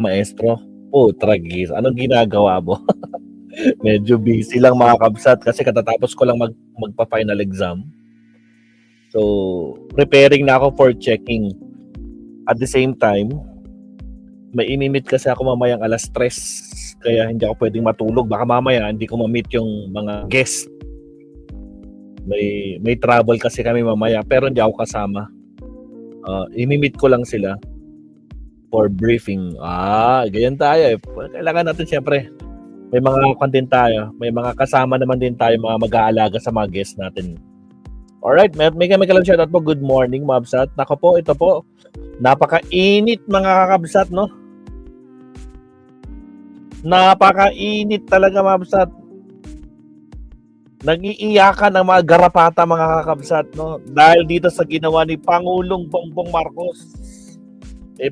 Maestro. Oh, tragis. Anong ginagawa mo? Medyo busy lang mga kabsat kasi katatapos ko lang magpa-final exam. So, preparing na ako for checking. At the same time, may imimit kasi ako mamayang 3:00. Kaya hindi ako pwedeng matulog. Baka mamaya hindi ko ma-meet yung mga guest. May travel kasi kami mamaya pero hindi ako kasama. Imimit ko lang sila for briefing. Ganyan tayo eh. Kailangan natin siyempre may mga content tayo. May mga kasama naman din tayo mga mag-aalaga sa mga guests natin. Alright, may kalang shoutout po. Good morning, Mabsat. Nako po, ito po. Napakainit mga kakabsat, no? Napakainit talaga, Mabsat. Nag-iiyakan ang mga garapata mga kakabsat, no? Dahil dito sa ginawa ni Pangulong Bongbong Marcos.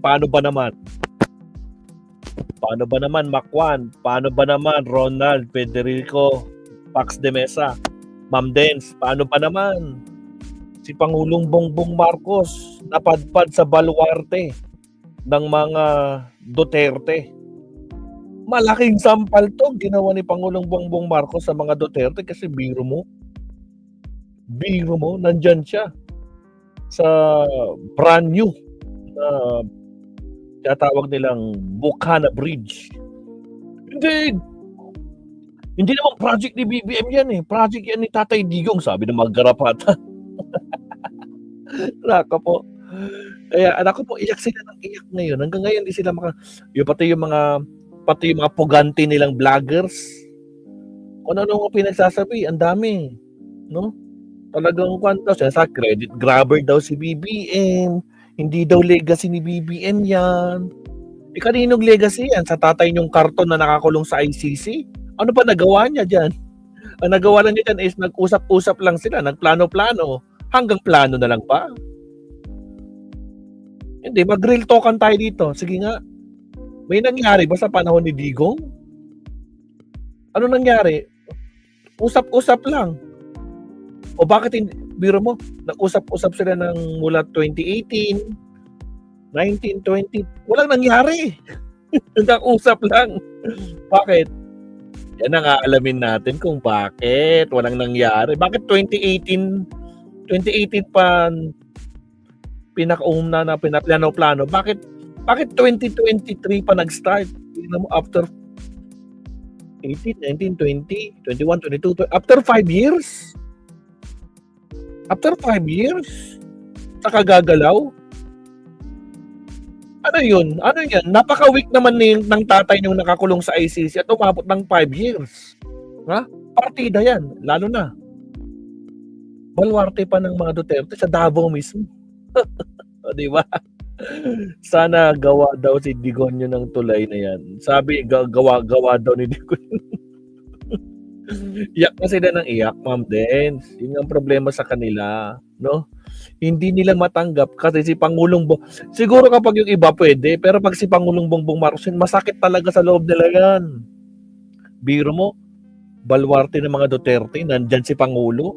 Paano ba naman? Paano ba naman, Makwan? Paano ba naman, Ronald, Federico, Pax de Mesa, Ma'am Dens? Paano ba naman si Pangulong Bongbong Marcos napadpad sa baluarte ng mga Duterte? Malaking sampal to ginawa ni Pangulong Bongbong Marcos sa mga Duterte kasi biro mo, nandyan siya sa brand new na tinatawag nilang Bukana Bridge. Hindi naman project ni BBM yan eh. Project yan ni Tatay Digong, sabi ng mga garapata. Naka po. Kaya anak ko po, iyak sila ng iyak ngayon. Hanggang ngayon di sila pati yung mga pugante nilang vloggers. Kung ano nga pinagsasabi, ang dami. No? Talagang kwento siya sa credit grabber daw si BBM. Hindi daw legacy ni BBM yan. Kaninong legacy yan? Sa tatay niyong karton na nakakulong sa ICC? Ano pa nagawa niya dyan? Ang nagawa lang niya dyan is nag-usap-usap lang sila, nagplano-plano. Hanggang plano na lang pa. Hindi, mag-real talkan tayo dito. Sige nga. May nangyari ba sa panahon ni Digong? Ano nangyari? Usap-usap lang. O bakit hindi? Biro mo, nag-usap-usap sila ng mula 2018, 19, 20. Walang nangyari. Nag-usap lang. Bakit? Yan ang aalamin natin kung bakit walang nangyari. Bakit 2018 pa pinaka-una na pinaplano-plano? Bakit 2023 pa nag-start? Tingnan mo, after 18, 19, 20, 21, 22, after 5 years? After 5 years? Saka gagalaw? Ano yun? Ano yan? Napaka-weak naman ng tatay niyong nakakulong sa ICC at umabot ng 5 years. Ha? Partida yan. Lalo na. Baluarte pa ng mga Duterte sa Davao mismo. O, diba? Sana gawa daw si Digonyo ng tulay na yan. Sabi, gawa daw ni Digonyo. Iyak na sila ng iyak, Ma'am Dens. Yun ang problema sa kanila, no? Hindi nila matanggap kasi si Pangulong siguro kapag yung iba pwede, pero pag si Pangulong Bongbong Marcos, masakit talaga sa loob nila yan. Biro mo, baluarte ng mga Duterte, nandyan si Pangulo.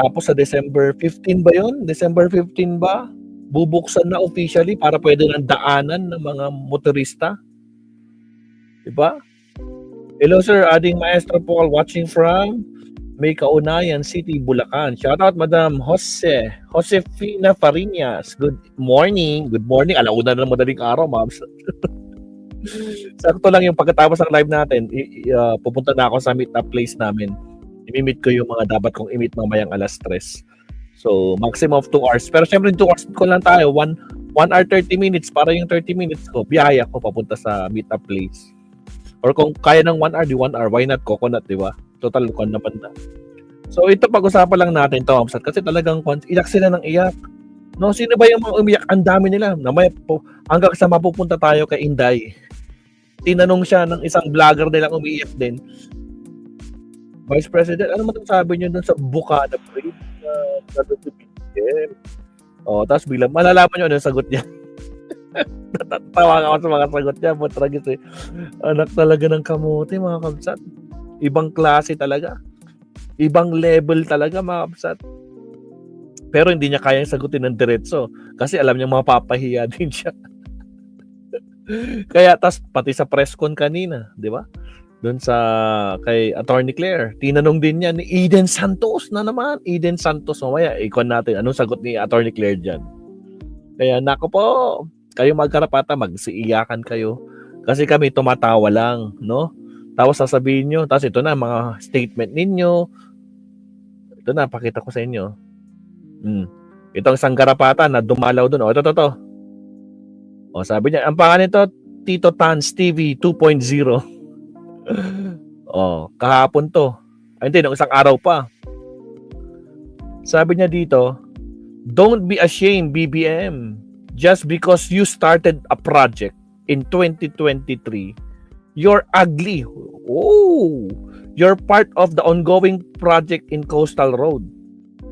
Tapos sa December 15 ba yun? December 15 ba? Bubuksan na officially para pwede ng daanan ng mga motorista. Diba? Hello sir, Ading Maestro Paul watching from May Kaunayan City, Bulacan. Shoutout Madam Josefina Farinas. Good morning. Good morning. Alauna na ng madaling araw, ma'am. Sakto lang yung pagkatapos ng live natin, pupunta na ako sa meet-up place namin. I-meet ko yung mga dapat kong i-meet mamayang 3:00. So, maximum of 2 hours. Pero syempre 2 hours ko lang tayo. 1 hour 30 minutes para yung 30 minutes ko. Biyaya ko papunta sa meet-up place. Or kung kaya ng 1 hour, di 1 hour, why not coconut, di ba? Total, kon naman na. So, ito pag-usapan lang natin to, kasi talagang iyak sila ng iyak. No, sino ba yung mga umiyak? Ang dami nila. Hanggang sa mapupunta tayo kay Inday. Tinanong siya ng isang vlogger nilang umiiyak din. Vice President, ano sabi niyo dun sa Bukana Bridge na BBM? Tapos biglang malalaman niyo ano yung sagot niya. Natatawa ako sa mga sagot niya. Tragis eh. Anak talaga ng kamote, mga kabsat. Ibang klase talaga. Ibang level talaga, mga kabsat. Pero hindi niya kayang sagutin ng diretso. Kasi alam niya mapapahiya din siya. Kaya tas pati sa press con kanina, 'di ba? Doon sa kay Attorney Claire, tinanong din niya ni Eden Santos na naman. Eden Santos, mamaya ikon natin anong sagot ni Attorney Claire diyan. Kaya nako po, kayo magkarapatan, magsiiyakan kayo. Kasi kami tumatawa lang, no? Tapos sasabihin nyo, tapos ito na, mga statement ninyo. Ito na, pakita ko sa inyo. Itong isang karapatan na dumalaw doon. O, ito. O, sabi niya, ang pangalan nito, Tito Tans TV 2.0. O, kahapon to. Ay, hindi, nung isang araw pa. Sabi niya dito, don't be ashamed, BBM. Just because you started a project in 2023, you're ugly. Oh, you're part of the ongoing project in Coastal Road.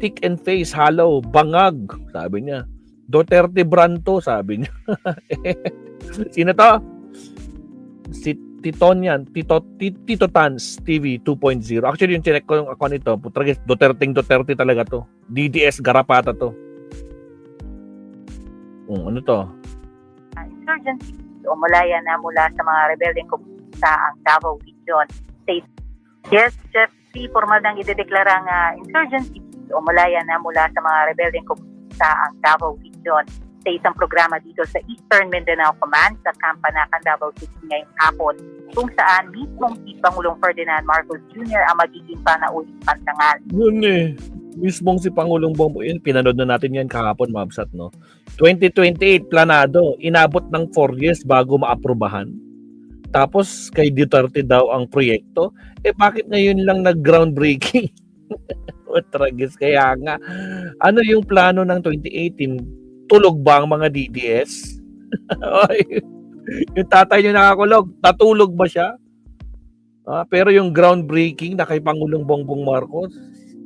Thick and face, hollow, bangag, sabi niya. Duterte Branto, sabi niya. Sino to? Si Titon yan, Tito Tans TV 2.0. Actually, yung chinek ko yung account nito, Duterte talaga to. DDS Garapata to. Ano to? Insurgency o malaya na mula sa mga rebeldeng sa ang Davao Region State. Yes, Chef C, formal nang idedeklarang insurgency o malaya na mula sa mga rebeldeng sa ang Davao Region sa isang programa dito sa Eastern Mindanao Command sa Campanacan, Davao City ngayong hapon, kung saan mismong si Pangulong Ferdinand Marcos Jr. ang magiging panauling pantangal. Yun mismong si Pangulong Bongbong, pinanood na natin yan kahapon, Mabsat, no? 2028 planado, inabot ng 4 years bago maaprubahan. Tapos kay Duterte daw ang proyekto, bakit ngayon lang nag-groundbreaking? Tragis, kaya nga. Ano yung plano ng 2018? Tulog ba ang mga DDS? Yung tatay niyo nakakulog, tatulog ba siya? Pero yung groundbreaking na kay Pangulong Bongbong Marcos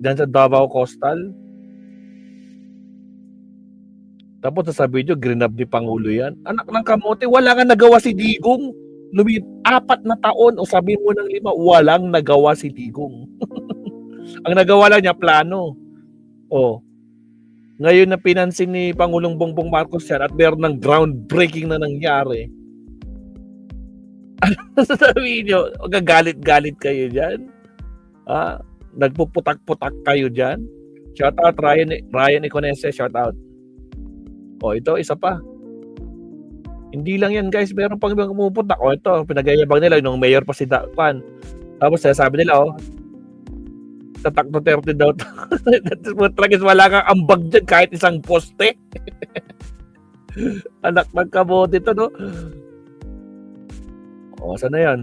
dyan sa Davao Coastal, tapos sasabihin nyo, grinab ni Pangulo yan. Anak ng kamote, wala nga nagawa si Digong. 4 na taon, o sabihin mo ng 5, walang nagawa si Digong. Ang nagawa lang niya, plano. Ngayon na pinansin ni Pangulong Bongbong Marcos yan at meron ng groundbreaking na nangyari. Ano sasabihin nyo? Gagalit-galit kayo dyan? Nagpuputak-putak kayo dyan? Shout out Ryan Iconese, shout out. Ito, isa pa. Hindi lang yan, guys. Meron pang pumuputak. Ito, pinagayabang nila nung mayor pa si Pan. Tapos sabi nila, tatak Duterte daw. Tragis, wala kang ambag dyan kahit isang poste. Anak ng kamote ito, no? Saan na yan?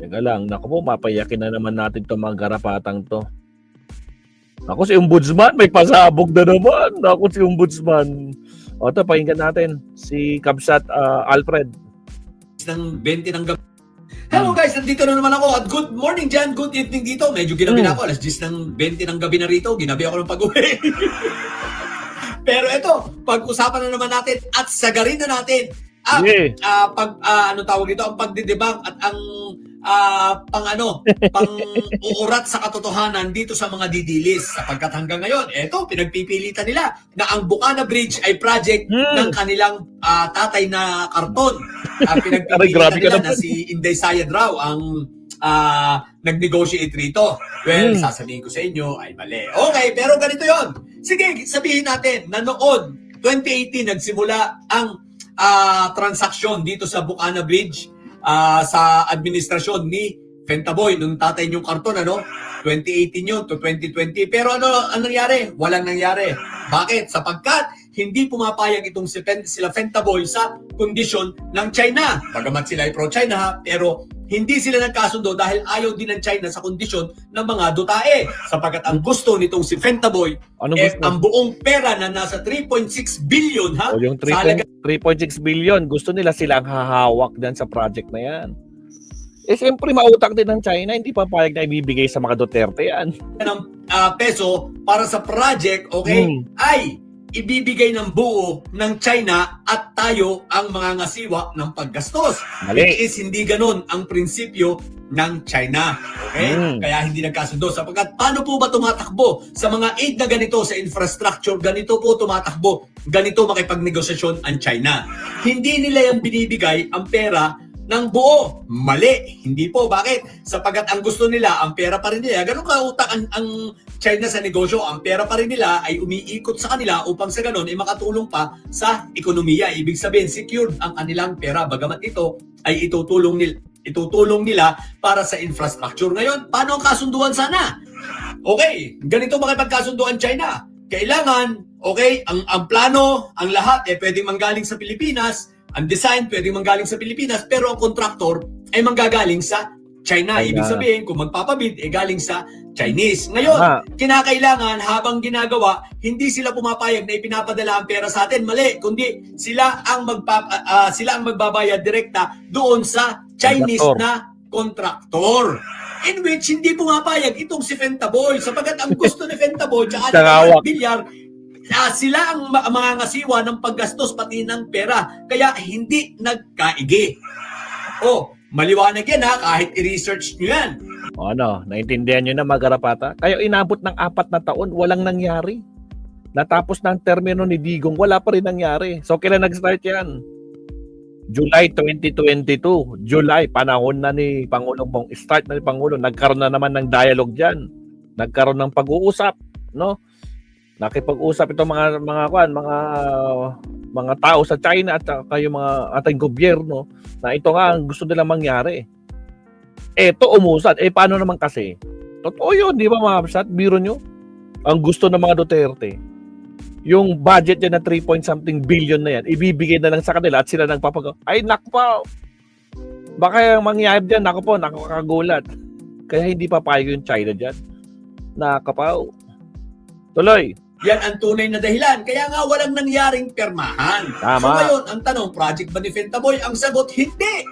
Teka lang. Naku po, mapayakin na naman natin itong mga garapatang to. Ako si Ombudsman, may pasabog na naman. Ako si Ombudsman. Ito, pakinggan natin. Si Kabsat Alfred. Ng 20 ng gabi. Hello guys, nandito na naman ako at good morning dyan, good evening dito. Medyo ginabi na ako, alas 10 ng 20 ng gabi na rito. Ginabi ako ng pag-uwi. Pero ito, pag-usapan na naman natin at sagarin na natin ang tawag dito, ang pagdidebang at ang pang-uurat sa katotohanan dito sa mga didilis. Sapagkat hanggang ngayon, eto, pinagpipilitan nila na ang Bukana Bridge ay project ng kanilang tatay na karton. Pinagpipilitan nila na si Inday Sayad raw ang nag-negotiate rito. Well, sasabihin ko sa inyo ay mali. Okay, pero ganito yon. Sige, sabihin natin na noon, 2018, nagsimula ang transaksyon dito sa Bukana Bridge sa administrasyon ni Fentaboy, nung tatay niyong karton, 2018 yun to 2020. Pero ano nangyari? Walang nangyari. Bakit? Sapagkat hindi pumapayag itong sila Fentaboy sa kondisyon ng China. Bagamat sila ay pro-China, pero hindi sila nagkasundo dahil ayaw din ng China sa kondisyon ng mga dutae. Sapagkat ang gusto nitong si Fentaboy, ang buong pera na nasa 3.6 billion, yung 3.6 billion, gusto nila silang hahawak dyan sa project na yan. Siyempre, mautak din ng China, hindi pa payag na ibibigay sa mga Duterte yan. Ng peso para sa project, okay, ay ibibigay ng buo ng China at tayo ang mga ngasiwa ng paggastos. Mali. It is hindi ganun ang prinsipyo ng China. Okay? Kaya hindi nagkasundo. Sapagkat paano po ba tumatakbo sa mga aid na ganito sa infrastructure? Ganito po tumatakbo. Ganito makipagnegosasyon ang China. Hindi nila yung binibigay ang pera ng buo. Mali. Hindi po. Bakit? Sapagkat ang gusto nila, ang pera pa rin nila. Ganun kautak ang China sa negosyo. Ang pera pa rin nila ay umiikot sa kanila upang sa ganun ay makatulong pa sa ekonomiya. Ibig sabihin, secured ang kanilang pera. Bagamat ito ay itutulong nila para sa infrastructure. Ngayon, paano ang kasunduan sana? Okay, ganito makipagkasunduan China. Kailangan, okay, ang plano, ang lahat, pwedeng manggaling sa Pilipinas. Ang design pwedeng manggaling sa Pilipinas, pero ang contractor ay manggagaling sa China. Ibig sabihin, kung magpapabid, galing sa Chinese. Ngayon, kinakailangan habang ginagawa, hindi sila pumapayag na ipinapadala ang pera sa atin. Mali, kundi sila ang magbabayad direkta doon sa Chinese na contractor. In which hindi pumapayag itong si Fentaboy. Sapagkat ang gusto ni Fentaboy at Bilyar, sila ang mga ngasiwa ng paggastos pati ng pera. Kaya hindi nagkaigi. Maliwanag yan kahit i-research nyo yan. Naintindihan nyo na Magarapata? Kayo inabot ng 4 na taon, walang nangyari. Natapos na ang termino ni Digong, wala pa rin nangyari. So kailan nag-start yan? July 2022. July, panahon na ni Pangulong Bong. Start na ni Pangulo. Nagkaroon na naman ng dialogue dyan. Nagkaroon ng pag-uusap. No? Nakipag-usap itong mga tao sa China at kayo mga ating gobyerno na ito nga ang gusto nilang mangyari. Eto umusad. Paano naman kasi? Totoo yun, di ba mga kapsat? Biro nyo? Ang gusto ng mga Duterte, yung budget yan na 3-point-something billion na yan, ibibigay na lang sa kanila at sila nagpapagawa. Ay, nakpo! Baka yung mangyayab dyan, nakakagulat. Kaya hindi papayag yung China dyan. Nakapaw. Tuloy. Yan ang tunay na dahilan. Kaya nga walang nangyaring permahan. Tama. So ngayon, ang tanong, project ba ni Fentaboy? Ang sagot, hindi.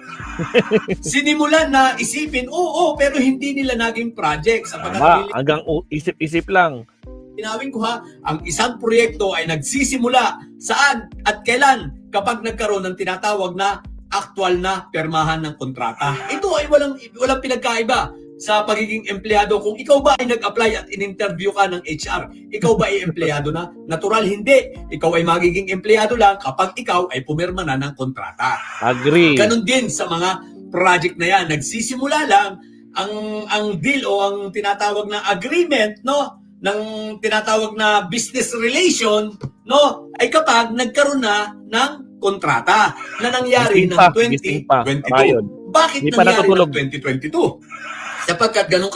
Sinimulan na isipin, oo, pero hindi nila naging project. Tama. Hanggang isip-isip lang. Tinawin ko ang isang proyekto ay nagsisimula saan at kailan kapag nagkaroon ng tinatawag na aktual na permahan ng kontrata. Ito ay walang pinagkaiba sa pagiging empleyado. Kung ikaw ba ay nag-apply at in-interview ka ng HR, ikaw ba ay empleyado na? Natural, hindi. Ikaw ay magiging empleyado lang kapag ikaw ay pumirma na ng kontrata. Agree. Ganon din sa mga project na yan. Nagsisimula lang ang deal o ang tinatawag na agreement, no? Ng tinatawag na business relation, no? Ay kapag nagkaroon na ng kontrata na nangyari ng 2022. Bakit nangyari ng 2022? Sapagkat ganun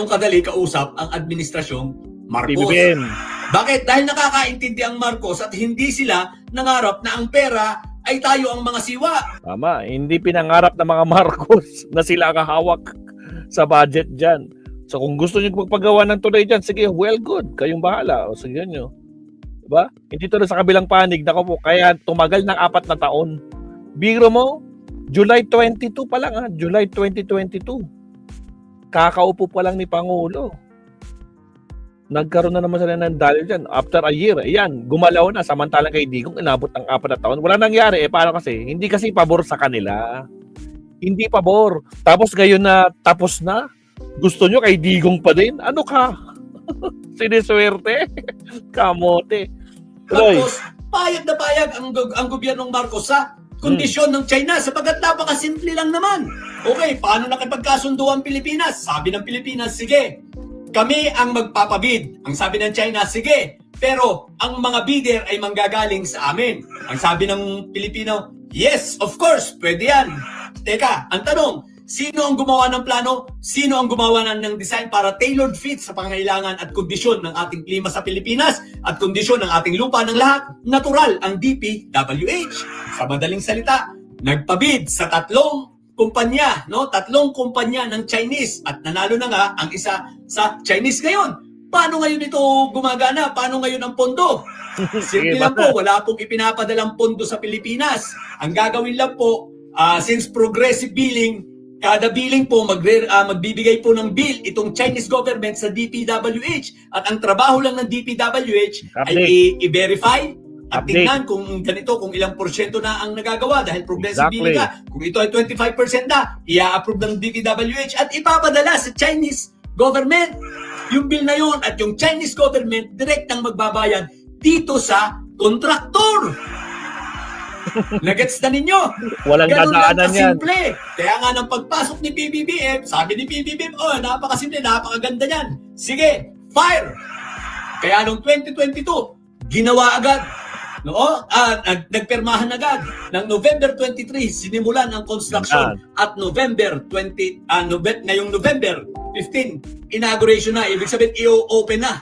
kadali kausap ang administrasyong Marcos. PBBM. Bakit? Dahil nakakaintindi ang Marcos at hindi sila nangarap na ang pera ay tayo ang mga siwa. Tama. Hindi pinangarap ng mga Marcos na sila ang hawak sa budget dyan. So kung gusto nyo magpagawa ng tulay dyan, sige, well, good. Kayong bahala. O sige nyo. Diba? Hindi tuloy sa kabilang panig. Nako po, kaya tumagal ng 4 na taon. Biro mo, July 22 pa lang July 2022. Kakaupo pa lang ni Pangulo. Nagkaroon na naman sila ng dahil dyan. After a year, ayan, gumalaw na. Samantalang kay Digong, inabot ng 4 na taon. Wala nangyari. Paano kasi? Hindi kasi pabor sa kanila. Hindi pabor. Tapos ngayon na tapos na, gusto nyo kay Digong pa din? Ano ka? Siniswerte? Kamote. Tapos, payag na payag ang gobyernong Marcos sa kondisyon ng China sapagkat napakasimple lang naman. Okay, paano nakipagkasundo ang Pilipinas? Sabi ng Pilipinas, sige, kami ang magpapabid. Ang sabi ng China, sige, pero ang mga bidder ay manggagaling sa amin. Ang sabi ng Pilipino, yes, of course, pwede yan. Teka, ang tanong, sino ang gumawa ng plano? Sino ang gumawa ng design para tailored fit sa pangangailangan at kondisyon ng ating klima sa Pilipinas at kondisyon ng ating lupa ng lahat? Natural, ang DPWH. Sa madaling salita, nagpabid sa 3 kumpanya, no? 3 kumpanya ng Chinese at nanalo na nga ang isa sa Chinese ngayon. Paano ngayon ito gumagana? Paano ngayon ang pondo? Simple lang po, wala pong ipinapadalang pondo sa Pilipinas. Ang gagawin lang po, since progressive billing, Kada billing po, magbibigay po ng bill itong Chinese government sa DPWH. At ang trabaho lang ng DPWH ay i-verify at Update. tingnan kung ganito, kung ilang porsyento na ang nagagawa dahil progressive Exactly. billing ka. Kung ito ay 25% na, i-approve ng DPWH at ipapadala sa Chinese government. Yung bill na yun at yung Chinese government direct ang magbabayad dito sa kontraktor. Nagets na ninyo? Walang Ganun lang dadaanan yan. kasimple. Kaya nga ng pagpasok ni PBBM, sabi ni PBBM, napakasimple, napakaganda yan. Sige, fire! Kaya noong 2022, ginawa agad. No? Nagpermahan agad. Ng November 23, sinimulan ang construction. At November 20, ngayong November 15, inauguration na. Ibig sabihin, i-open na.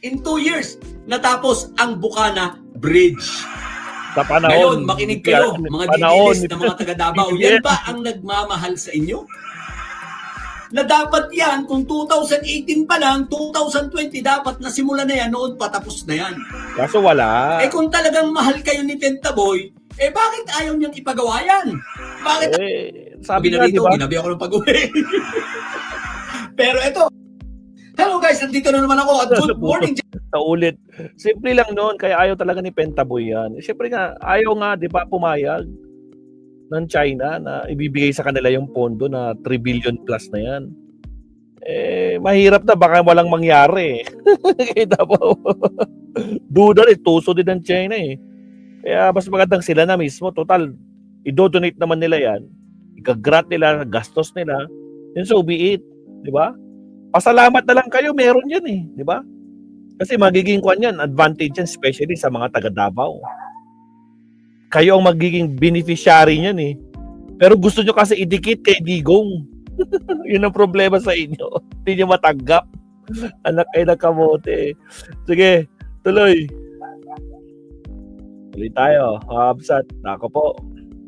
In 2 years, natapos ang Bukana Bridge. Sa panahon. Ngayon, makinig kayo, mga panahon DDLs na mga taga-Davao. Yan ba ang nagmamahal sa inyo? Na dapat yan, kung 2018 pa lang, 2020, dapat nasimula na yan, noon patapos na yan. Kaso wala. Kung talagang mahal kayo ni Pentaboy, bakit ayaw niyang ipagawa yan? Bakit? Sabi nga, di ba? Ginabi ako ng pag-uwi. Pero ito, hello guys, nandito na naman ako at good morning. Sa ulit. Simple lang noon, kaya ayaw talaga ni Pentaboy yan. Siyempre nga, ayaw nga, di ba, pumayag ng China na ibibigay sa kanila yung pondo na 3 billion plus na yan. Mahirap na, baka walang mangyari. Kita po. Duda rin, tuso din ng China eh. Kaya mas magandang sila na mismo. Total, i-donate naman nila yan. Ika-grant nila, gastos nila. Then so be it. Di ba? Pasalamat na lang kayo, meron yan eh. Di ba? Kasi magiging kwan yan, advantage yan, especially sa mga taga-Davao. Kayo ang magiging beneficiary niyan eh. Pero gusto nyo kasi idikit kay Digong. Yun ang problema sa inyo. Hindi nyo matanggap. Anak ay nakamote. Sige, tuloy. Tuloy tayo. Absat. Nako po.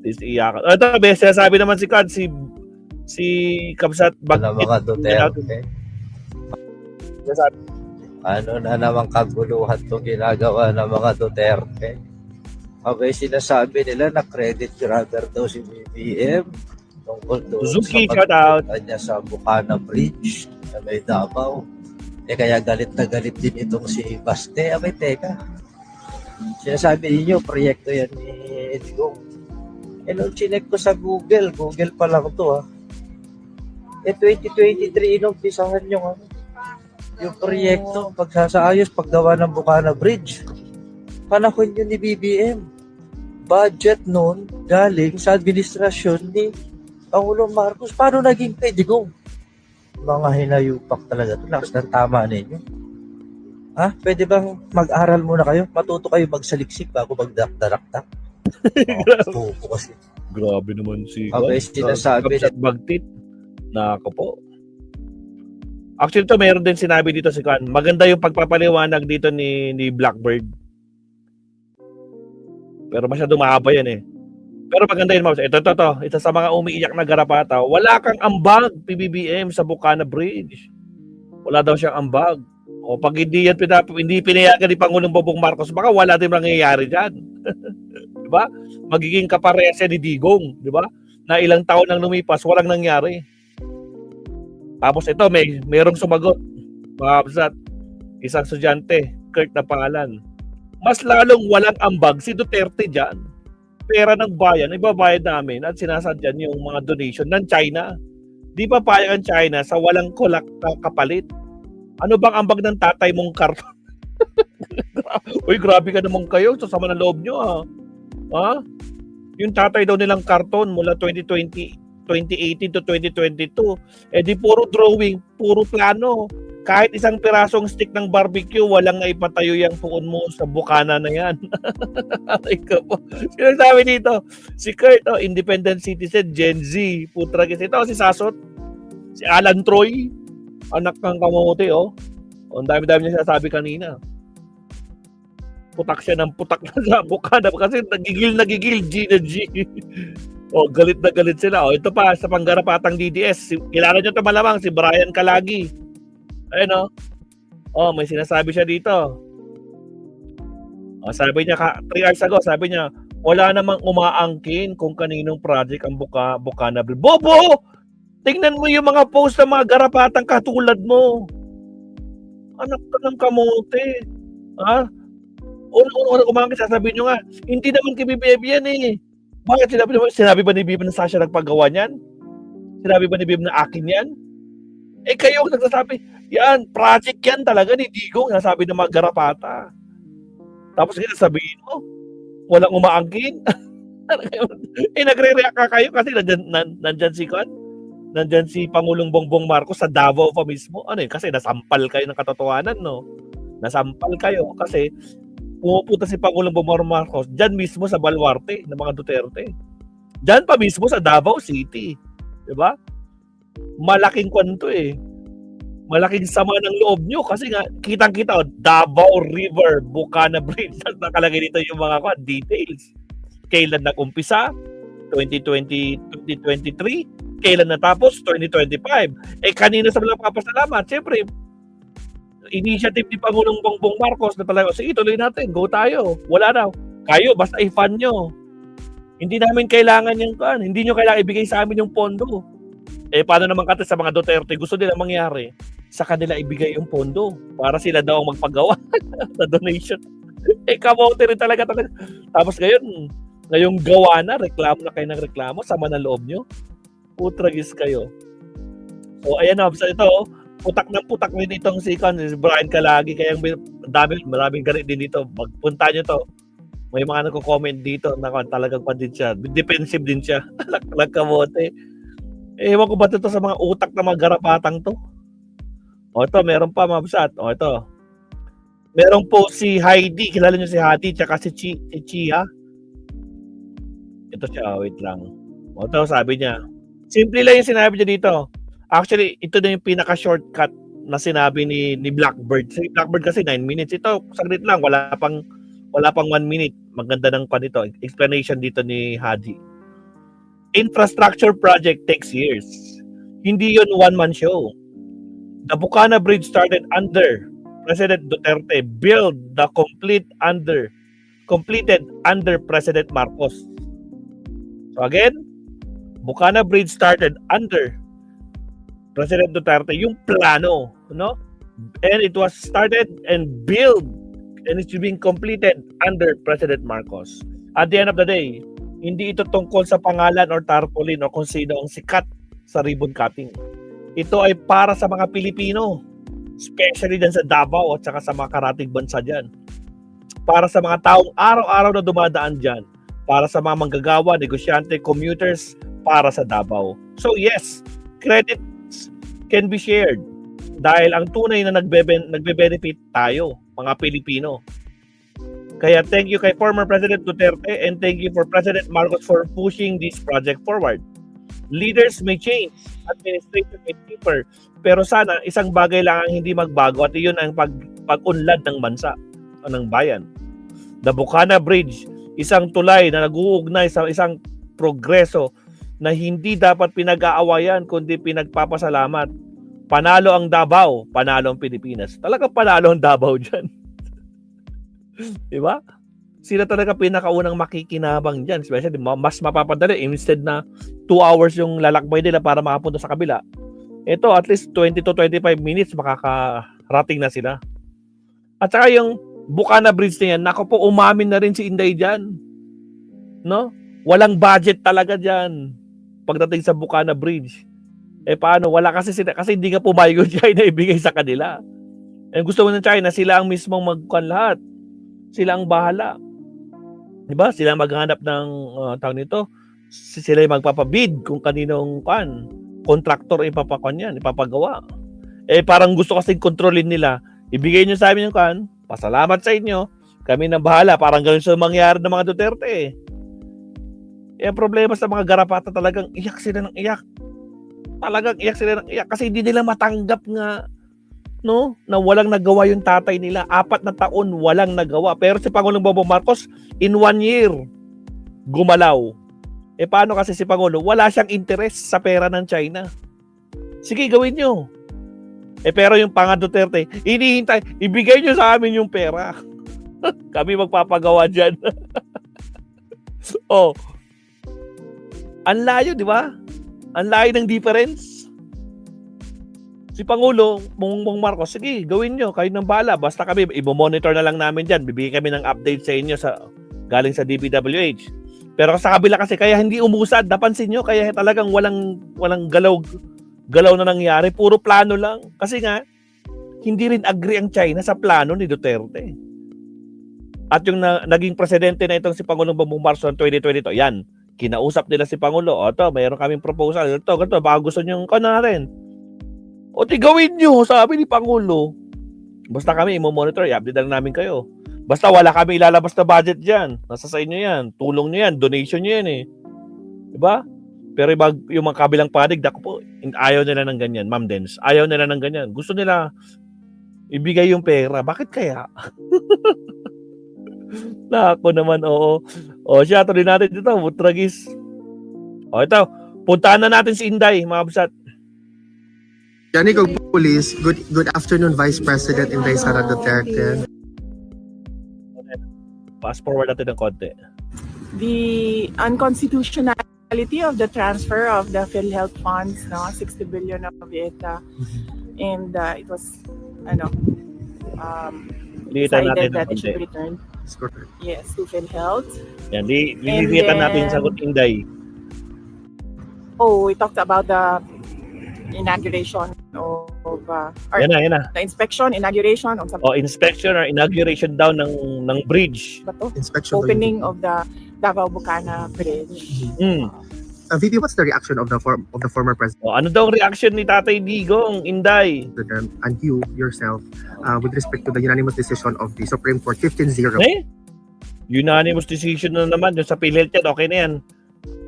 Iyakan. Ito, may sinasabi naman si Kad, si Kabsat. Ano mga Duterte? Ano na naman kaguluhan itong ginagawa ng mga Duterte? Abay sinasabi nila na credit grabber daw si BBM tungkol doon Suzuki, sa shout out. pagpunta niya sa Bukana Bridge na may Davao. Kaya galit na galit din itong si Baste. Abay teka, sinasabi niyo proyekto yan ni Digong. Nung chinek ko sa Google pa lang to 2023 inumpisahan yung proyekto pagsasaayos paggawa ng Bukana Bridge. Panahon yun ni BBM. Budget noon galing sa administrasyon ni Pangulong Marcos. Paano naging kay Digong? Mga hinayupak talaga ito. Lakas ng tama ninyo. Pwede bang mag-aral muna kayo? Matuto kayo magsaliksik bago magdarak-darak. Kasi. Grabe naman si sinasabi Kabsat Bagtit. Nako po. Actually, ito mayroon din sinabi dito si Kan. Maganda yung pagpapaliwanag dito ni Blackbird. Pero masyado mahaba yan eh. Pero maganda yun, Mams. Ito. Ito sa mga umiiyak na garapata. Wala kang ambag, PBBM, sa Bukana Bridge. Wala daw siyang ambag. O pag hindi pinayagan ni Pangulong Bongbong Marcos, baka wala din mangyayari dyan. Diba? Magiging kaparehas ni Digong. Diba? Na ilang taon nang lumipas, walang nangyari. Tapos ito, mayroong sumagot. Mga Absat, isang estudyante, Kurt na pangalan. Mas lalong walang ambag si Duterte dyan. Pera ng bayan, ibabayad namin at sinasadyan yung mga donation ng China. Di pa payag ang China sa walang kapalit. Ano bang ambag ng tatay mong karton? Uy, grabe ka naman kayo. Sasama ng loob nyo Yung tatay daw nilang karton mula 2018 to 2022, di puro drawing, puro plano. Kahit isang pirasong stick ng barbecue, walang naipatayo yung puon mo sa Bukana na yan. Sino sabi dito? Si Kurt, independent citizen, Gen Z, putragis. Ito, si Sasot, si Alan Troy, anak ng kamote, Ang dami-dami niya sinasabi kanina. Putak siya ng putak na sa Bukana kasi nagigil G na G. Galit na galit sila. Ito pa, sa panggarapatang DDS. Kilala nyo ito malamang, si Brian Kalagi. Ayun may sinasabi siya dito. Sabi niya 3 hours ago, sabi niya, Wala namang umaangkin kung kaninong project ang Bukana Bridge. Bobo! Tingnan mo yung mga post ng mga garapatang katulad mo. Anak ka ng kamote. Ha? Una umaangkin, sasabihin nyo nga, hindi naman kay BBM yan eh. Bakit sinabi ba ni BBM na Sasha nagpagawa niyan? Sinabi ba ni BBM na akin yan? Eh kayo nagsasabi, yan, project yan talaga ni Digong, nasabi ng mga garapata. Tapos sabihin mo, walang umaangkin. Eh nagre-react ka kayo kasi nandyan si Kon? Nandyan si Pangulong Bongbong Marcos sa Davao pa mismo. Ano yun? Kasi nasampal kayo ng katotohanan, no? Nasampal kayo kasi pumupunta si Pangulong Bongbong Marcos dyan mismo sa Baluarte ng mga Duterte. Dyan pa mismo sa Davao City. Diba? Malaking kwento eh. Malaking sama ng loob nyo kasi nga kitang-kita Davao River, Bukana Bridge. Nakalagay dito yung mga details. Kailan nag-umpisa? 2020, 2023. Kailan natapos? 2025. Eh kanina sa mga papasalamat, siyempre, initiative ni Pangulong Bongbong Marcos na talaga, sige, tuloy natin, go tayo. Wala na. Kayo, basta i-fund nyo. Hindi namin kailangan yung hindi nyo kailangan ibigay sa amin yung pondo. Eh, paano naman kasi sa mga Duterte, gusto nila mangyari, sa kanila ibigay yung pondo para sila daw ang magpagawa sa donation. Eh, kamote rin talaga. Tapos ngayong gawa na, reklamo na kayo ng reklamo, sama ng loob nyo. Putragis kayo. So, ayan na. So, ito, putak din itong si Brian Kalagi. Kaya maraming ganit din dito. Magpunta nyo to. May mga nagko-comment dito na talagang din siya. Defensive din siya. Nagkamote. Ewan ko ba ito sa mga utak na mga garapatang to? O ito, meron pa mabsat. O ito. Meron po si Heidi. Kilala nyo si Heidi tsaka si Chia. Ito siya, wait lang. O ito, sabi niya. Simple lang yung sinabi niya dito. Actually, ito na yung pinaka-shortcut na sinabi ni Blackbird. Si Blackbird kasi 9 minutes. Ito, saglit lang. Wala pang 1 minute. Maganda ng panito. Explanation dito ni Hadi. Infrastructure project takes years. Hindi yun one-man show. The Bukana Bridge started under President Duterte, built the completed under President Marcos. So again, Bukana Bridge started under President Duterte, yung plano, no? And it was started and built and it's being completed under President Marcos. At the end of the day, hindi ito tungkol sa pangalan or tarpaulin o kung sino ang sikat sa ribbon cutting. Ito ay para sa mga Pilipino, especially dyan sa Davao at saka sa mga karating bansa dyan. Para sa mga taong araw-araw na dumadaan dyan. Para sa mga manggagawa, negosyante, commuters, para sa Davao. So yes, credits can be shared dahil ang tunay na nagbe-benefit tayo, mga Pilipino. Kaya thank you kay former President Duterte and thank you for President Marcos for pushing this project forward. Leaders may change, administration may differ, pero sana isang bagay lang ang hindi magbago at iyon ang pag-unlad ng bansa o ng bayan. The Bukana Bridge, isang tulay na nag-uugnay sa isang progreso na hindi dapat pinag-aawayan kundi pinagpapasalamat. Panalo ang Davao, panalo ang Pilipinas. Talagang panalo ang Davao dyan. Diba? Sila talaga pinakaunang makikinabang dyan. Especially, mas mapapadali. Instead na 2 hours yung lalakbay nila para makapunta sa kabila. Ito, at least 20 to 25 minutes makakarating na sila. At saka yung Bukana Bridge na yan, nako po, umamin na rin si Inday dyan. No? Walang budget talaga dyan pagdating sa Bukana Bridge. Paano? Wala kasi sila, kasi hindi nga pumayag yung China ibigay sa kanila. Gusto mo ng China, sila ang mismong magkuhan lahat. Sila ang bahala. Diba? Sila maghanap ng tawag nito. Sila yung magpapabid kung kaninong contractor ipapagawa. Parang gusto kasing kontrolin nila. Ibigay nyo sa amin yung pasalamat sa inyo. Kami nang bahala. Parang ganun sa mangyari ng mga Duterte. Ang problema sa mga garapata talagang iyak sila ng iyak. Talagang iyak sila ng iyak kasi hindi nila matanggap nga no, na walang nagawa yung tatay nila. 4 na taon walang nagawa. Pero si Pangulong Bongbong Marcos, in 1 year, gumalaw. Paano kasi si Pangulo? Wala siyang interest sa pera ng China. Sige, gawin nyo. Pero yung panga Duterte, hinihintay, ibigay nyo sa amin yung pera. Kami magpapagawa dyan. Oh. Ang layo, di ba? Ang layo ng difference. Si Pangulo, Bongbong Marcos, sige, gawin nyo, kayo ng bala. Basta kami, i-monitor na lang namin dyan. Bibigyan kami ng update sa inyo galing sa DPWH. Pero sa kabila kasi, kaya hindi umusad. Napansin nyo, kaya talagang walang galaw na nangyari. Puro plano lang. Kasi nga, hindi rin agree ang China sa plano ni Duterte. At yung naging presidente na itong si Pangulong Bongbong Marcos noong 2022, yan, kinausap nila si Pangulo, o to, mayroon kaming proposal, ito, baka gusto nyo na rin. O tigawin nyo, sabi ni Pangulo. Basta kami, i-monitor, i-update lang namin kayo. Basta wala kami ilalabas na budget dyan. Nasa sa inyo yan, tulong nyo yan, donation nyo yan eh. Diba? Pero yung mga kabilang panig, dako po, ayaw nila ng ganyan, Ma'am Dens. Ayaw nila ng ganyan. Gusto nila ibigay yung pera. Bakit kaya? Nako naman, oo. O siya, tuloy natin dito, Butragis. O ito, puntaan na natin si Inday, mga kabsat. Yannick Police, good afternoon, Vice President Inday Sara Duterte. Fast forward natin ng konti. The unconstitutionality of the transfer of the PhilHealth funds, no, 60 billion of it, and it was, Lilitan natin decided ng that it konti. should be returned, yes, to PhilHealth. Yan, lilitan natin yung sagot, Inday. Oh, we talked about the inauguration of Yan na. the inspection, inauguration of O, inspection or inauguration daw ng bridge. Inspection. opening of the Davao Bucana Bridge. VP, what's the reaction of the former president O, ano daw ang reaction ni Tatay Digong, Inday? and you yourself with respect to the unanimous decision of the Supreme Court 15-0? Unanimous decision na naman. Yung sa PhilHealth yan, okay na yan.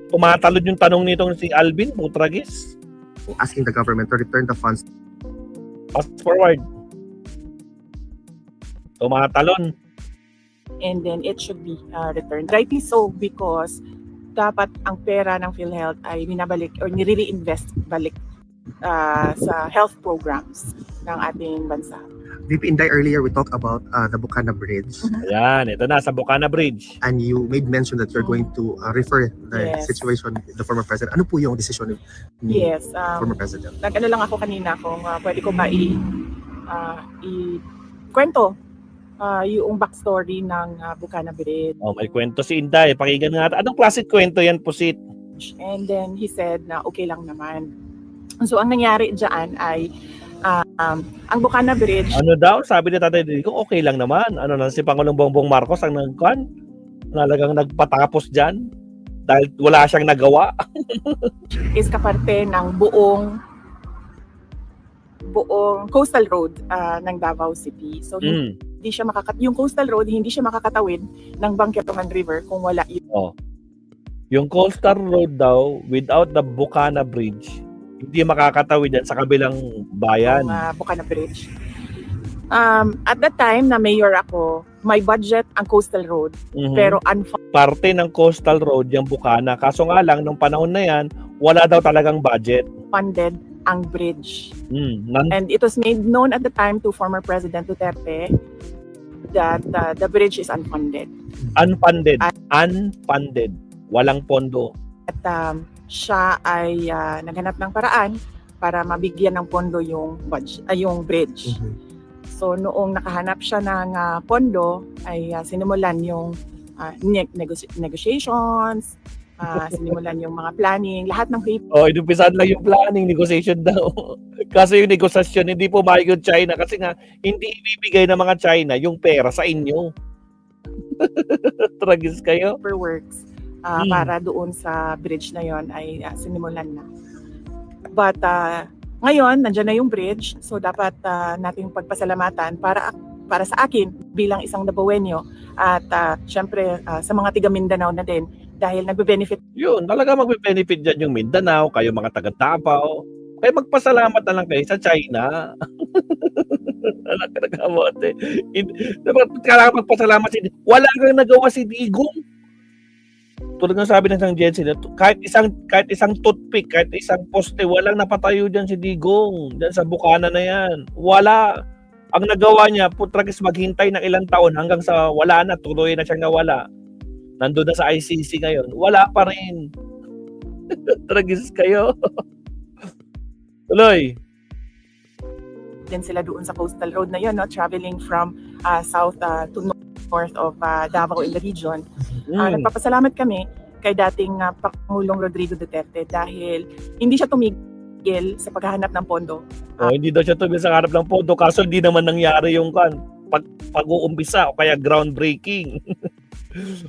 Tumatalon yung tanong nitong si Alvin Butragis. Asking the government to return the funds. Fast forward. Tumatalon. And then it should be returned. Rightly so, because dapat ang pera ng PhilHealth ay binabalik or nire-reinvest balik sa health programs ng ating bansa. VP Inday, earlier we talked about the Bucana Bridge, Ayan, ito na, sa Bucana Bridge. and you made mention that you're going to refer the Yes. situation to the former president. Ano po yung decision ni Yes. former president? Nag-ano lang ako kanina kung pwede ko ba i-kwento yung backstory ng Bucana Bridge. Oh, may kwento si Inday. Pakinggan nga. Anong klaseng kwento yan, Pusit? And then he said na okay lang naman. So ang nangyari dyan ay ang Bucana Bridge, Ano daw? Sabi ni Tatay Digong, okay lang naman. Ano na, si Pangulong Bongbong Marcos ang nalagang nagpatapos dyan dahil wala siyang nagawa. is kaparte ng buong coastal road ng Davao City. So hindi siya yung coastal road hindi siya makakatawid ng Bangketongan River kung wala Yung coastal road daw, without the Bucana Bridge, hindi makakatawid yan sa kabilang bayan. Bucana Bridge. At that time na mayor ako, may budget ang coastal road Mhm. pero Parte ng coastal road yung Bucana. Kaso nga lang, nung panahon na yan, wala daw talagang budget. unfunded ang bridge. Nan- And it was made known at the time to former President Duterte that the bridge is unfunded. unfunded. Unfunded. Walang pondo. At siya ay naghanap ng paraan para mabigyan ng pondo yung bridge. So noong nakahanap siya ng pondo ay sinimulan yung negotiations, sinimulan yung mga planning, lahat ng paper. Oh, inumpisahan lang yung planning, negotiation daw. Kasi yung negosasyon, hindi pumayag yung China kasi nga, hindi ibibigay ng mga China yung pera sa inyo. Tragis kayo. Works para doon sa bridge na yon ay sinimulan na. But ngayon, nandiyan na yung bridge, so dapat nating pagpasalamatan para sa akin bilang isang Dabawenyo at syempre sa mga tiga Mindanao na din dahil nagbe-benefit. Yun, talaga magbe-benefit dyan yung Mindanao, kayo mga taga-Davao. Kaya magpasalamat na lang kayo sa China. Alam ka nag-amote. Dapat kailangan magpasalamat wala kang nagawa si Digong. Tulad ng sabi ng isang Jensen, kahit isang toothpick, kahit isang poste, walang napatayo dyan si Digong. Dyan sa Bucana na yan. Wala. Ang nagawa niya, putragis maghintay ng ilang taon hanggang sa wala na, tuloy na siyang nawala. nandun na sa ICC ngayon, wala pa rin. Tragis kayo. Tuloy. Din sila doon sa coastal road na yun, no? Traveling from south to north of Davao in the region. Nagpapasalamat kami kay dating Pangulong Rodrigo Duterte dahil hindi siya tumigil sa paghahanap ng pondo. Hindi daw siya tumigil sa harap ng pondo, kaso hindi naman nangyari yung pag-uumpisa o kaya groundbreaking.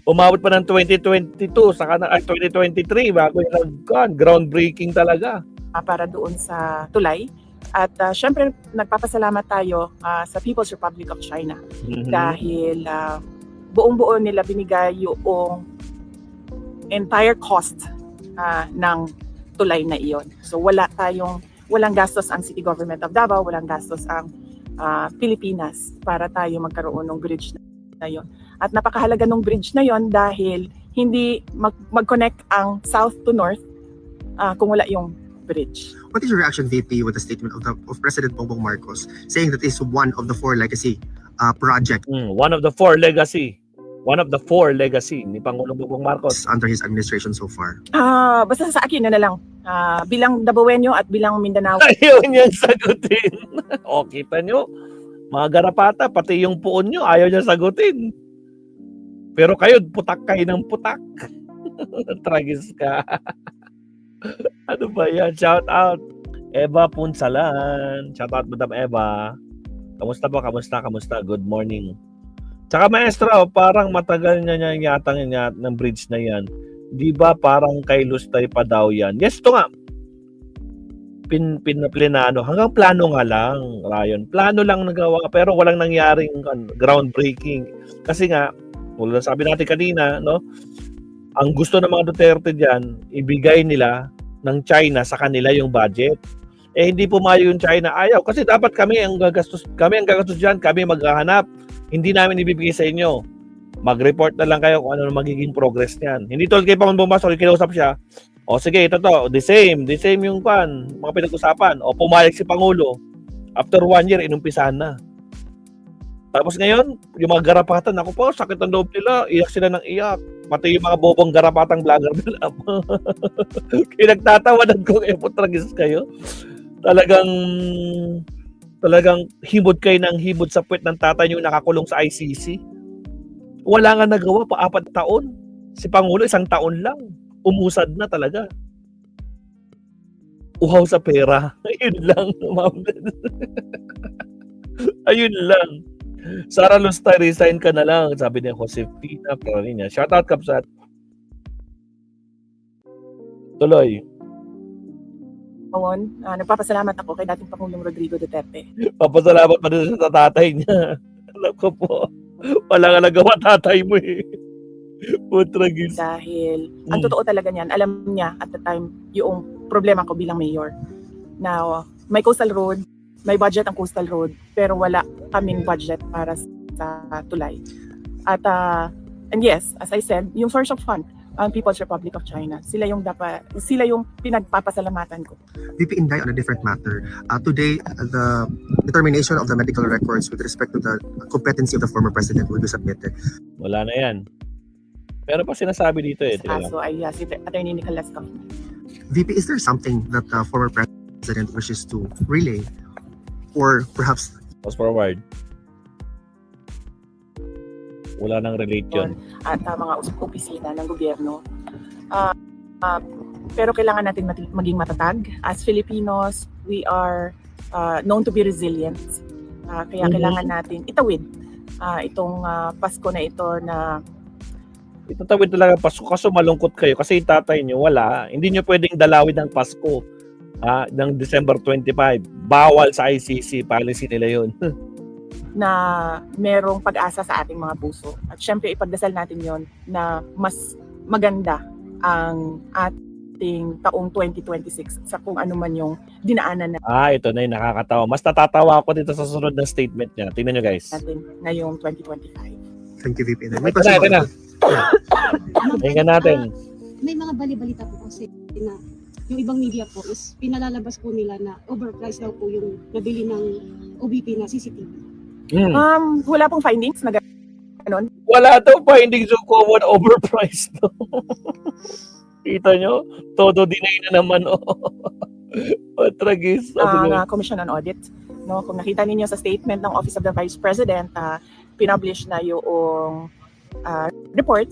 Umabot pa ng 2022, saka na 2023 bago yung groundbreaking talaga. Para doon sa tulay. At syempre, nagpapasalamat tayo sa People's Republic of China dahil buong-buo nila binigay yung entire cost ng tulay na iyon. So walang gastos ang City Government of Davao, walang gastos ang Pilipinas para tayo magkaroon ng bridge na iyon. At napakahalaga ng bridge na iyon dahil hindi mag-connect ang south to north kung wala yung bridge. What is your reaction, VP, with the statement of President Bongbong Marcos saying that this is one of the 4 legacy projects One of the 4 legacy. One of the 4 legacy ni Pangulong Bongbong Marcos. under his administration so far? Basta sa akin na lang. Bilang Dabawenyo at bilang Mindanao. Ayaw niyang sagutin. O, kita nyo, mga garapata, pati yung puon nyo, ayaw niya sagutin. Pero kayo, putak kayo ng putak. Tragis ka. Ano ba yan? Shout out. Eva Punsalan. Shout out, Madam Eva. Kamusta po? Kamusta? Good morning. Tsaka maestro, parang matagal niya yatang ng bridge na yan. Di ba parang kay Lustay pa daw yan? Yes, ito nga. Pinaplinano. Hanggang plano nga lang, Ryan. Plano lang nagawa, pero walang nangyaring groundbreaking. Kasi nga, wala sabi natin kanina, no? Ang gusto ng mga Duterte diyan, ibigay nila ng China sa kanila yung budget. Hindi pumayo yung China. Ayaw kasi dapat kami ang gagastos diyan, kami maghahanap. Hindi namin ibibigay sa inyo. Mag-report na lang kayo kung ano magiging progress niyan. Hindi tulad kay Pangulong Bongbong, kinausap siya. O sige, ito to, the same yung mga pinag-usapan. O pumayag si Pangulo. After 1 year, inumpisahan na. Tapos ngayon, yung mga garapatan, ako po, sakit ang loob nila, iyak sila ng iyak. Pati yung mga bobong garapatang vlogger nila. Kaya nagtatawanan ko, tragis kayo. Talagang hibod kayo ng hibod sa puwet ng tatay nyo nakakulong sa ICC. Wala nga nagawa pa 4 taon. Si Pangulo 1 taon lang. Umusad na talaga. Uhaw sa pera. Ayun lang, ma'am. Ayun lang. Sara Lustay, resign ka na lang. Sabi niya, Josefina Prarinia. Shout out, Kapsat. Tuloy. Nagpapasalamat ako kay dating Pangulong Rodrigo Duterte. Papasalamat pa din sa tatay niya. Alam ko po. Wala nga nagawa tatay mo eh. Putragis. Dahil ang totoo talaga niyan, alam niya at the time yung problema ko bilang mayor. Now, may coastal road, may budget ang coastal road, pero wala kaming budget para sa tulay. At and yes, as I said, yung source of fund, ang People's Republic of China, sila yung pinagpapasalamatan ko. VP Inday, on a different matter. Today, the determination of the medical records with respect to the competency of the former president will be submitted. Wala na yan. Pero pa sinasabi dito eh. So ay si Attorney Nicolas Kaufman. VP, is there something that the former president wishes to relay? Or perhaps Fast forward. Wala nang relate yun. At mga opisina ng gobyerno. Pero kailangan natin maging matatag. As Filipinos, we are known to be resilient. Kaya kailangan natin itawid itong Pasko na ito na Itatawid talaga Pasko kaso malungkot kayo kasi yung tatay nyo wala. Hindi nyo pwedeng dalawin ng Pasko ng December 25. Bawal sa ICC. Policy nila yun. na merong pag-asa sa ating mga puso. At syempre ipagdasal natin yon na mas maganda ang ating taong 2026 sa kung ano man yung dinaanan Ito na yung nakakatawa. Mas natatawa ako dito sa sunod na statement niya. Tingnan nyo guys. natin ngayong 2025. thank you, VP Inday. Ito na. Tingnan natin. May mga bali-balita po kasi na yung ibang media po is pinalalabas po nila na overpriced daw po yung nabili ng OBP na CCTV. Wala pong findings na gano'n. Wala daw findings of common overpriced. No? Kita nyo? Todo deny na naman. Oh. Tragis. Commission on Audit. No, kung nakita ninyo sa statement ng Office of the Vice President, pinublish na yung report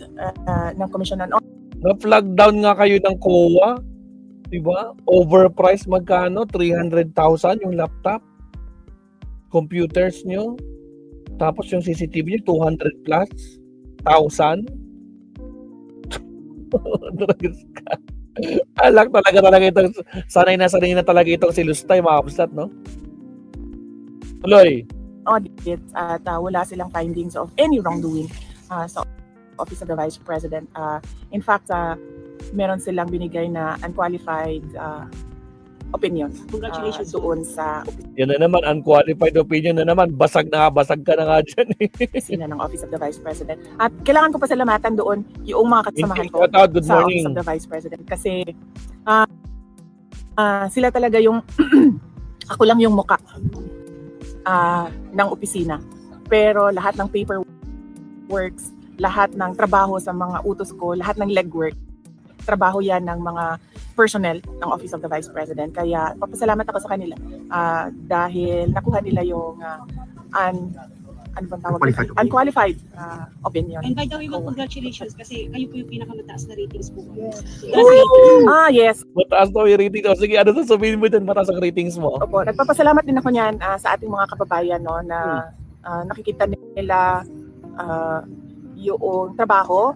ng Commission on Audit. Na-flag down nga kayo ng COA. Diba? Overpriced magkano? 300,000 yung laptop. Computers nyo. Tapos yung CCTV nyo, 200 plus. 1,000. Alak talaga itong sanay na talaga itong si Lustay, mga kapsat, no? Tuloy. Audit at wala silang findings of any wrongdoing sa Office of the Vice President. In fact, meron silang binigay na unqualified opinion. Congratulations. Doon sa Yan na naman, unqualified opinion na naman. Basag ka na nga dyan. opisina ng Office of the Vice President. At kailangan ko pasalamatan doon yung mga kasamahan ko Good sa morning. Office of the Vice President. Kasi sila talaga yung, ako lang yung muka ng opisina. Pero lahat ng paperworks, lahat ng trabaho sa mga utos ko, lahat ng legwork, trabaho yan ng mga personnel ng Office of the Vice President. Kaya papasalamat ako sa kanila dahil nakuha nila yung unqualified opinion. And by the way, congratulations kasi kayo po yung pinakamataas na ratings po. Yes. Mataas daw yung rating. O, sige, ano sasabihin mo dyan? Mataas ang ratings mo. Opo, nagpapasalamat din ako niyan sa ating mga kababayan, no, na nakikita nila yung trabaho.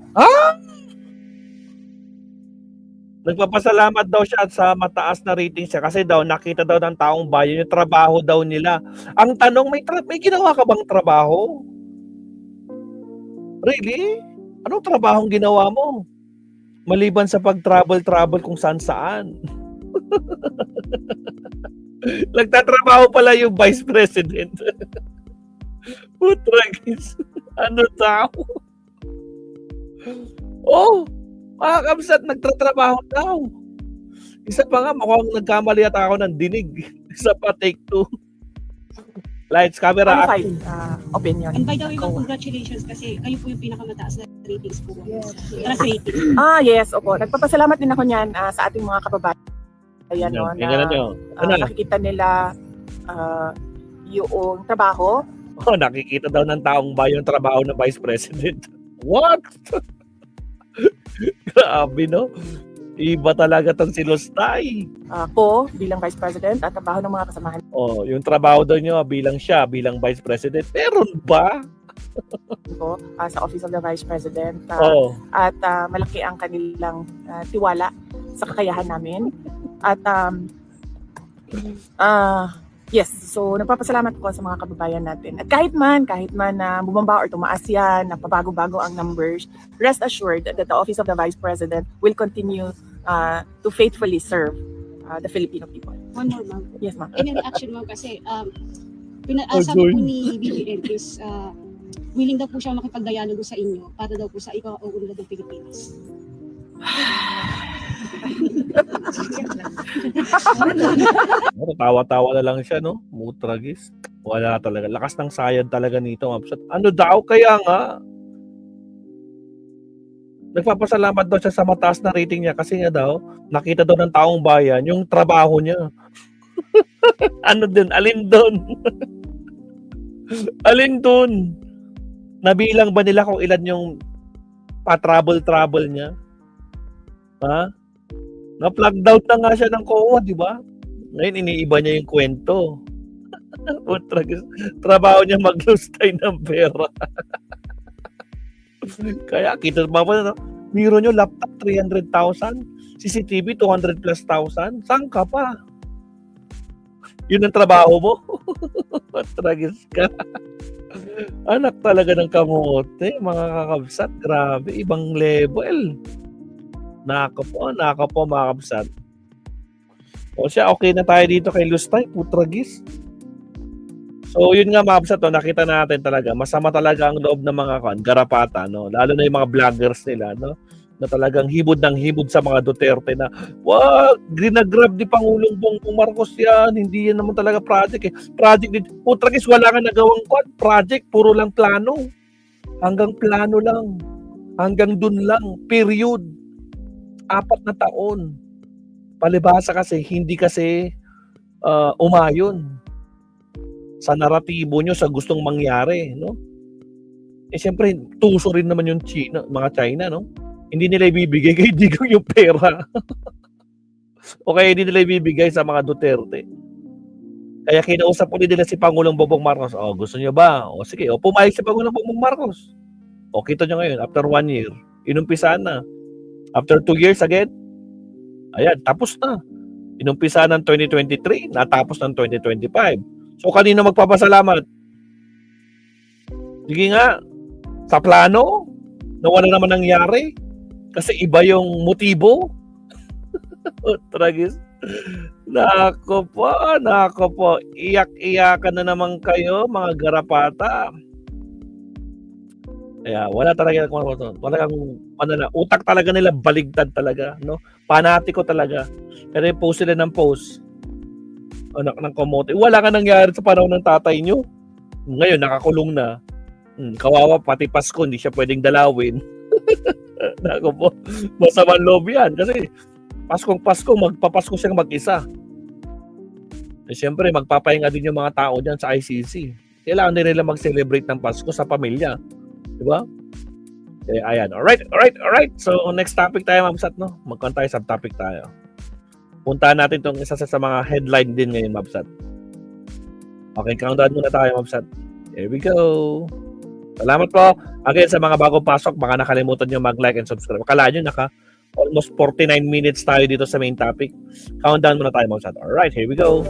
Nagpapasalamat daw siya sa mataas na rating siya kasi daw nakita daw ng taong bayan yung trabaho daw nila. Ang tanong, may ginawa ka bang trabaho? Really? Anong trabahong ginawa mo? Maliban sa pag-travel kung saan-saan. Nagtatrabaho pala yung Vice President. Putragis. Ano daw? Oh! Mga kabsat, nagtatrabaho daw. Isa pa nga, mukhang nagkamali ata ako ng dinig. Isa pa, take 2. Lights, camera, Qualified opinion. And by the way, congratulations kasi kayo po yung pinakamataas na ratings po. Trust rating. Yes, opo. Nagpapasalamat din ako niyan sa ating mga kababayan, no, na nakikita nila yung trabaho. Oh, nakikita daw ng taong bayan yung trabaho ng Vice President. What? Grabe, no? Iba talaga tong si Lustay. Ko bilang Vice President at trabaho ng mga kasamahan Oh, yung trabaho daw niyo bilang Vice President. Meron ba? ko sa Office of the Vice President. Oh. At malaki ang kanilang tiwala sa kakayahan namin. At yes, so nagpapasalamat ko sa mga kababayan natin. At kahit man na bumaba or tumaas yan, na pabago-bago ang numbers, rest assured that the Office of the Vice President will continue to faithfully serve the Filipino people. One more, ma'am. Yes, ma'am. Any reaction, ma'am, kasi sabi po ni BBM is willing daw po siya makipag-dialogo sa inyo para daw po sa ikaw-uunlad ng Pilipinas. Tawa-tawa na lang siya, no? Mutragis. Wala talaga. Lakas ng sayad talaga nito. Ano daw? Kaya nga. Nagpapasalamat daw siya sa mataas na rating niya kasi nga daw, nakita daw ng taong bayan yung trabaho niya. Ano din? Alin doon? Alin doon? Nabilang ba nila kung ilan yung pa-travel niya? Ha? Na-plug down na nga siya ng COA, di ba? Ngayon, iniiba niya yung kwento. Trabaho niya mag-lustay ng pera. Kaya, kita ba no? Miro nyo, laptop 300,000, CCTV 200 plus thousand. Saan ka pa? Yun ang trabaho mo? Tragis ka. Anak talaga ng kamote, mga kakabsat. Grabe, ibang level. Nako po mga kabsat. O siya, okay na tayo dito kay Lustay, putragis. So yun nga mga kabsat, nakita natin talaga, masama talaga ang loob ng mga garapata, no? Lalo na yung mga vloggers nila, no? Na talagang hibod ng hibod sa mga Duterte na, wag, grinagrab ni Pangulong Bongbong Marcos yan, hindi yan naman talaga project eh. Project din, putragis, wala ka nagawang project, puro lang plano. Hanggang plano lang. Hanggang dun lang. Period. 4 na taon. Palibhasa kasi, hindi kasi umayon sa naratibo nyo, sa gustong mangyari, no? Eh, siyempre, tuso rin naman yung mga China, no? Hindi nila ibibigay kay Digong yung pera. O kaya hindi nila ibibigay sa mga Duterte. Kaya kinausap ulit nila si Pangulong Bongbong Marcos. O, gusto nyo ba? O, sige. O, pumayag si Pangulong Bongbong Marcos. O, kita nyo ngayon, after 1 year, inumpisahan na. After 2 years again, ayan, tapos na. Inumpisahan ng 2023, natapos ng 2025. So, kanino magpapasalamat? Sige nga, sa plano, na wala naman nangyari. Kasi iba yung motibo. Tragis. Nako po. Iyak-iyakan na naman kayo, mga garapata. Kaya wala talaga, utak talaga nila, baligtad talaga, no? Panatiko talaga. Pero yung post sila ng post, anak ng kamote. Wala ka nangyari sa panahon ng tatay nyo. Ngayon, nakakulong na. Kawawa, pati Pasko, hindi siya pwedeng dalawin. Nako po, masamang loob yan. Kasi, Paskong Pasko, magpapasko siyang mag-isa. Eh, siyempre, magpapahinga din yung mga tao dyan sa ICC. Kailangan din nila mag-celebrate ng Pasko sa pamilya. Diba? Eh, ayan. Alright. So, next topic tayo, Ma'am Sat, no? Magkano tayo, subtopic tayo. Puntahan natin itong isa sa mga headline din ngayon, Ma'am Sat. Okay, countdown muna tayo, Ma'am Sat. Here we go. Salamat po. Again, sa mga bagong pasok, baka nakalimutan nyo mag-like and subscribe. Akala nyo, almost 49 minutes tayo dito sa main topic. Countdown muna tayo, Ma'am Sat. Alright, here we go.